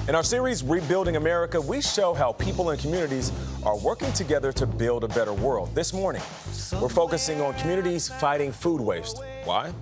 In our series, Rebuilding America, we show how people and communities are working together to build a better world. This morning, we're focusing on communities fighting food waste. Why?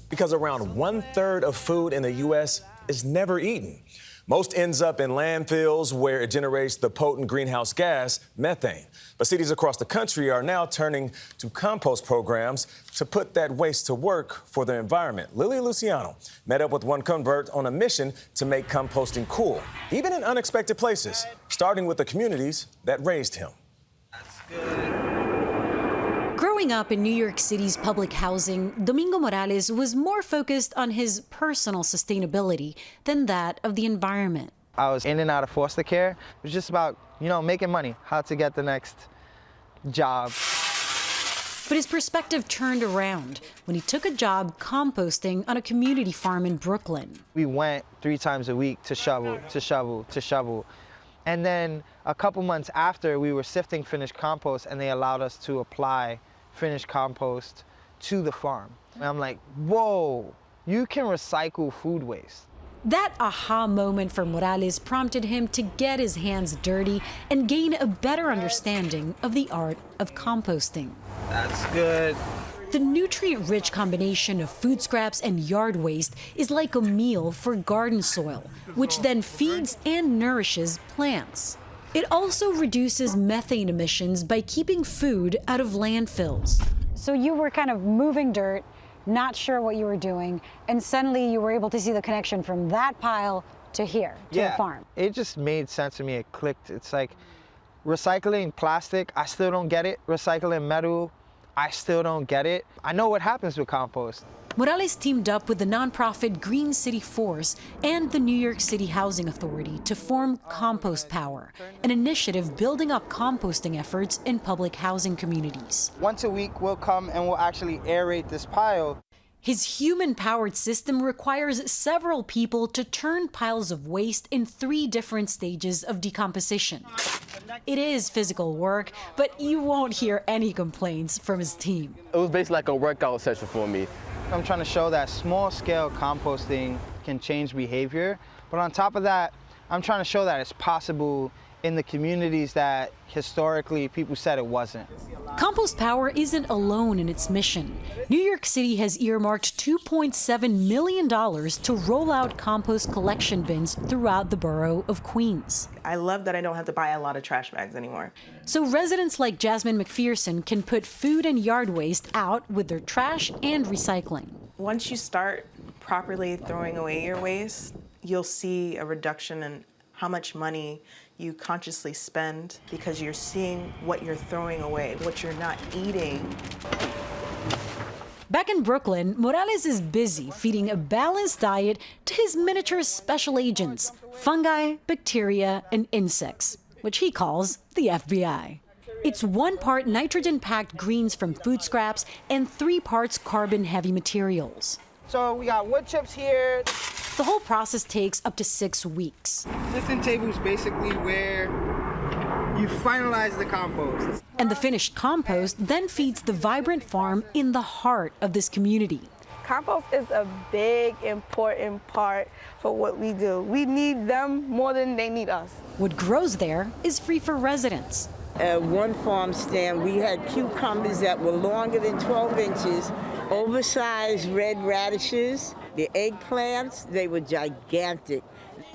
Because around 1/3 of food in the U.S. is never eaten. Most ends up in landfills where it generates the potent greenhouse gas, methane. But cities across the country are now turning to compost programs to put that waste to work for the environment. Lily Luciano met up with one convert on a mission to make composting cool, even in unexpected places, starting with the communities that raised him. That's good. Growing up in New York City's public housing, Domingo Morales was more focused on his personal sustainability than that of the environment. I was in and out of foster care. It was just about, making money, how to get the next job. But his perspective turned around when he took a job composting on a community farm in Brooklyn. We went 3 times a week to shovel, to shovel, to shovel. And then a couple months after, we were sifting finished compost, and they allowed us to apply finished compost to the farm. And I'm like, whoa, you can recycle food waste. That aha moment for Morales prompted him to get his hands dirty and gain a better understanding of the art of composting. That's good. The nutrient-rich combination of food scraps and yard waste is like a meal for garden soil, which then feeds and nourishes plants. It also reduces methane emissions by keeping food out of landfills. So you were kind of moving dirt, not sure what you were doing, and suddenly you were able to see the connection from that pile to here, to the farm. It just made sense to me. It clicked. It's like recycling plastic, I still don't get it. Recycling metal, I still don't get it. I know what happens with compost. Morales teamed up with the nonprofit Green City Force and the New York City Housing Authority to form Compost Power, an initiative building up composting efforts in public housing communities. Once a week, we'll come and we'll actually aerate this pile. His human-powered system requires several people to turn piles of waste in 3 different stages of decomposition. It is physical work, but you won't hear any complaints from his team. It was basically like a workout session for me. I'm trying to show that small-scale composting can change behavior, but on top of that, I'm trying to show that it's possible in the communities that historically people said it wasn't. Compost Power isn't alone in its mission. New York City has earmarked $2.7 million to roll out compost collection bins throughout the borough of Queens. I love that I don't have to buy a lot of trash bags anymore. So residents like Jasmine McPherson can put food and yard waste out with their trash and recycling. Once you start properly throwing away your waste, you'll see a reduction in how much money you consciously spend because you're seeing what you're throwing away, what you're not eating. Back in Brooklyn, Morales is busy feeding a balanced diet to his miniature special agents, fungi, bacteria, and insects, which he calls the FBI. It's 1 part nitrogen-packed greens from food scraps and 3 parts carbon-heavy materials. So we got wood chips here. The whole process takes up to 6 weeks. Sifting table is basically where you finalize the compost. And the finished compost then feeds the vibrant farm in the heart of this community. Compost is a big, important part for what we do. We need them more than they need us. What grows there is free for residents. At one farm stand, we had cucumbers that were longer than 12 inches, oversized red radishes, the eggplants, they were gigantic.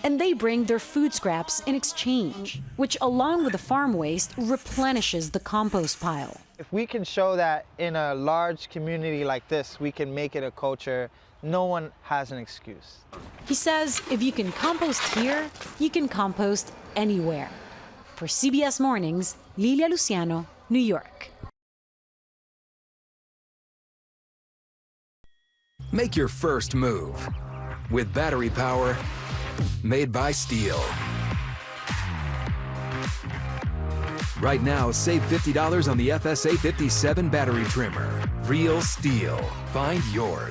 And they bring their food scraps in exchange, which along with the farm waste replenishes the compost pile. If we can show that in a large community like this, we can make it a culture, no one has an excuse. He says if you can compost here, you can compost anywhere. For CBS Mornings, Lilia Luciano, New York. Make your first move with battery power made by Steel. Right now, save $50 on the FSA 57 battery trimmer. Real Steel. Find yours.